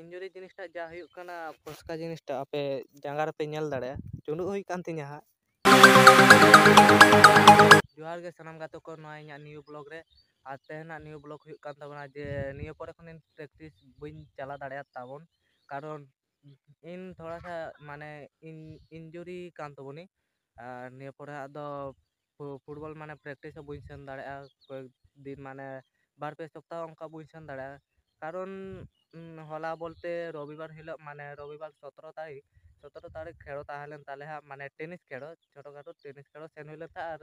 Injury जिनिसटा जा हुयुक कना फसका जिनिसटा आपे जांगा रे पे नेल दाड़े चुंडू हुई कान तिया हा जोहार गे सनाम गातो को नोआ इᱧᱟᱜ न्यू ब्लॉग रे आ तेहना न्यू ब्लॉग हुयुक कान ताबना जे निया परे खन प्रैक्टिस बइन चला दाड़े ताबन कारण इन थोड़ा सा माने इंजुरी कान तबनी निया परे आदो फुटबॉल माने प्रैक्टिस बइन सेन दाड़े कोई दिन माने बार पे सप्ताह अंका बइन सेन दाड़े कारण हला बोलते रविवार हिलो माने रविवार 17 तारीख खेलो ताहलेन ताले हा माने टेनिस खेलो छोटो खाटो टेनिस खेलो सेन हुइले था और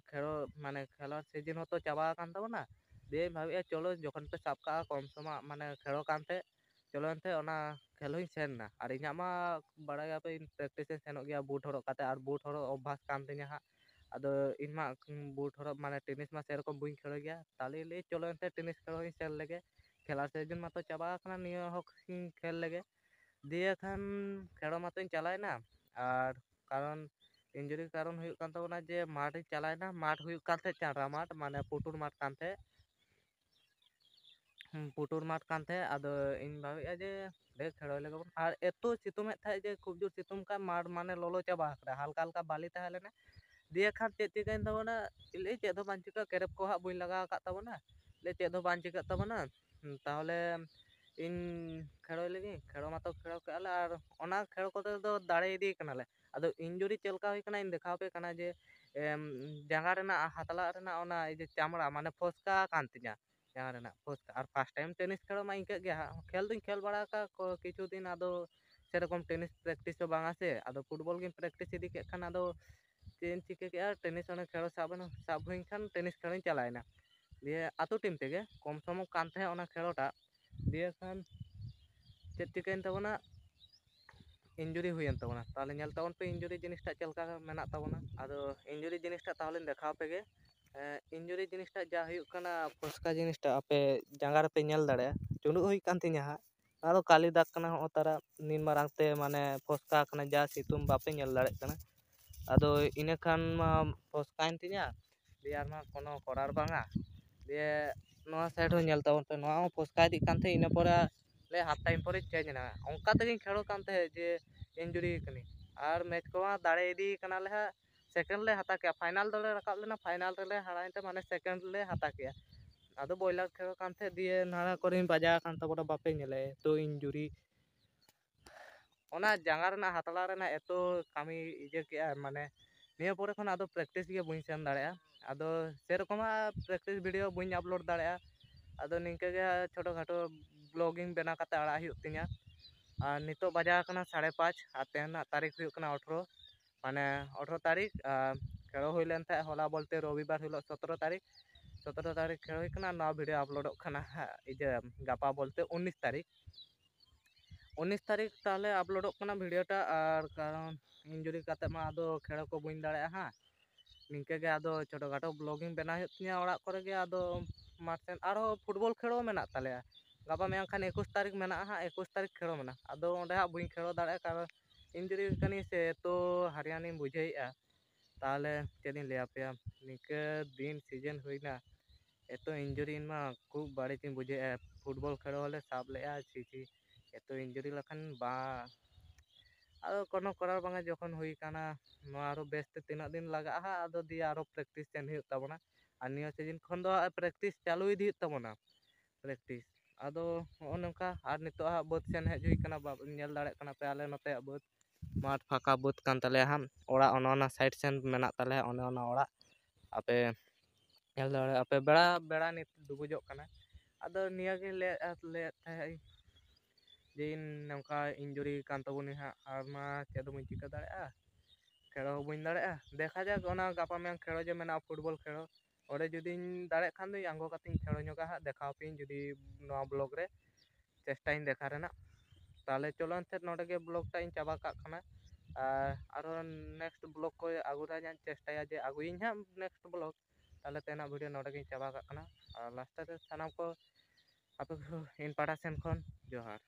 खेलो माने खेलार सीजन हो तो चाबा कान ताबना दे भाबे चलो जखन पे साब का कम समा माने खेलो कानते चलो एनते ओना खेलो ही सेन ना और इᱧाग मा बड़ा पे प्रैक्टिस सेनो गया बूट हरो काते और बूट हरो अभ्यास कान तिया हा आदो इनमा बूट हरो माने टेनिस मा सेरकम बुइन खेलो गया ताले ले चलो एनते टेनिस खेलो ही सेन लेगे खेलार सीजन मा तो चाबा खाना निया हक खेल लेगे दिए खान खेलो मा तो चलायना और कारण इंजुरी कारण हुयुक कान ताबना जे माठ चलायना माठ हुयुक कानते चारा माठ माने पुटुर माठ कानते आदो इन भाबे जे दे खेलो लेगे और एतो सितुम था जे खूब जोर सितुम का माठ माने लोलो चाबा हल्का हल्का बाली ताहलेना दिए खान चेक चिकाइन ताबना ले चेक दो बांचिका केरेप को हा बुइन लगा का ताबना ले चेक दो बांचिका ताबना ताहले इन खेलो लेगे खेलो मातो खेलो केले और ओना खेलो कोते दो दाड़े इदी कनाले आदो इंजुरी चलका हुई कना इन देखाव पे कना जे जांगा रेना हातला रेना ओना जे चामड़ा माने फसका कान तिया जांगा रेना फसका और फर्स्ट टाइम टेनिस खेलो मा इंका गया खेल दुन खेल बड़ा का किछु दिन आदो सेरकम टेनिस प्रैक्टिस तो बांगा से आदो फुटबॉल गिन प्रैक्टिस इदी के खान आदो चेन चिके के टेनिस ओना खेलो साब हुई खान टेनिस खेलो चलायना दिए आतो टीम तेगे कम सम कान थे ओना खेलोटा दिए खान चेक चिकाइन ताबना इंजुरी हुईन ताबना ताले नेल ताबन पे इंजुरी जिनिसटा चलका मेना ताबना आदो इंजुरी जिनिसटा ताहले देखाव पेगे इंजुरी जिनिसटा जा हुयुक कना फसका जिनिसटा आपे जांगा रे पे नेल दाड़े चुंडू हुई कान तिया हा आदो काली दाग कना हो तारा नीन मारांग ते माने फसका कना जा सितुम बापे नेल दाड़े कना आदो इने खान मा फसकाइन तिया दियार मा कोनो करार बांगा दिए नोआ साइड हो नेल ताबन पे नोआ फसका इदी कान थे इने परे ले हाफ टाइम पर चेंज ना अंका तेगिन खेलो कान थे जे इंजुरी कनी और मैच को दाड़े इदी कना ले सेकंड ले हता के फाइनल दले रकाब लेना फाइनल रे हाराइते माने सेकंड ले हता के आदो बॉयलर खेलो कान थे दिए नाड़ा करिन बाजा कान ताबना बापे नेले तो इंजुरी ओना जांगा रेना हातला रेना एतो कामी इजे के माने निया परे खन आदो प्रैक्टिस गे बुइन सेन दाड़े आदो सेरकमा प्रैक्टिस वीडियो बुइन अपलोड दाड़े आदो निंके गे छोटो खाटो ब्लॉगिंग बना काते आड़ा हुयुक तिया और नितो बजा कना 5:30 और तेहना तारीख हुयुक कना 18 माने 18 तारीख खेलो हुई लेन था हला बोलते रविवार हिलो 17 तारीख खेलो हुई कना नवा वीडियो अपलोडोग कना इजे गापा बोलते 19 तारीख ताहले अपलोडोग कना वीडियोटा और कारण इंजुरी काते मा आदो खेलो को बुइन दाड़े हा निंके गे आदो छोटो खाटो ब्लॉगिंग बना हुयुक तिया ओड़ा करे गे आदो मार्चेन आरो फुटबॉल खेलो मेना ताले गापा मेयां खान 21 तारीख मेना हा 21 तारीख खेलो मेना आदो ओंडे हा बुइन खेलो दाड़े कारण इंजुरी कनी से तो हरियाणी बुझेइआ ताहले चेदिन ले आपया निके दिन सीजन हुईना एतो इंजुरी मा खूब बाड़ीच बुझे फुटबॉल खेलो हले साब लेआ छी एतो इंजुरी लखन बा आदो कोनो करार बांगा जखन हुई काना नोआ आरो बेस्ट तीना दिन लगा हा आदो दिया आरो प्रैक्टिस सेन हुयुक ताबना और निया सीजन खन दो प्रैक्टिस चालू इदी हुयुक ताबना प्रैक्टिस आदो नोंका और नितो हा बद सेन हेज हुई कना नेल दाड़े कना पे आले नते बद माठ फाका बद कान ताले हा ओड़ा ओना साइड सेन मेना ताले ओना ओड़ा आपे नेल दाड़े आपे बेड़ा बेड़ा नित डुबुजोग कना आदो निया गे ले थाई जे नोंका इंजुरी कान ताबनी हा और मा चेद बुइन चिका दाड़े खेलो बुइन दाड़े देखा जाक ओना गापा मेयां खेलो जे मेना फुटबॉल खेलो ओडे जुदी दाड़े खान दो आंगो कातिन खेलो नोगा हा देखाव पे जुदी नोआ ब्लॉग रे चेष्टाइन देखा रेना ताहले चलो एनते नोडे गे ब्लॉग टा इन चाबा काग कना और नेक्स्ट ब्लॉग को आगु राजा चेष्टाया जे आगुइन हा नेक्स्ट ब्लॉग ताहले तेना वीडियो नोडे गे चाबा काग कना और लास्ट रे सानाम को आपे इन पाड़ा सेन खन जोहार।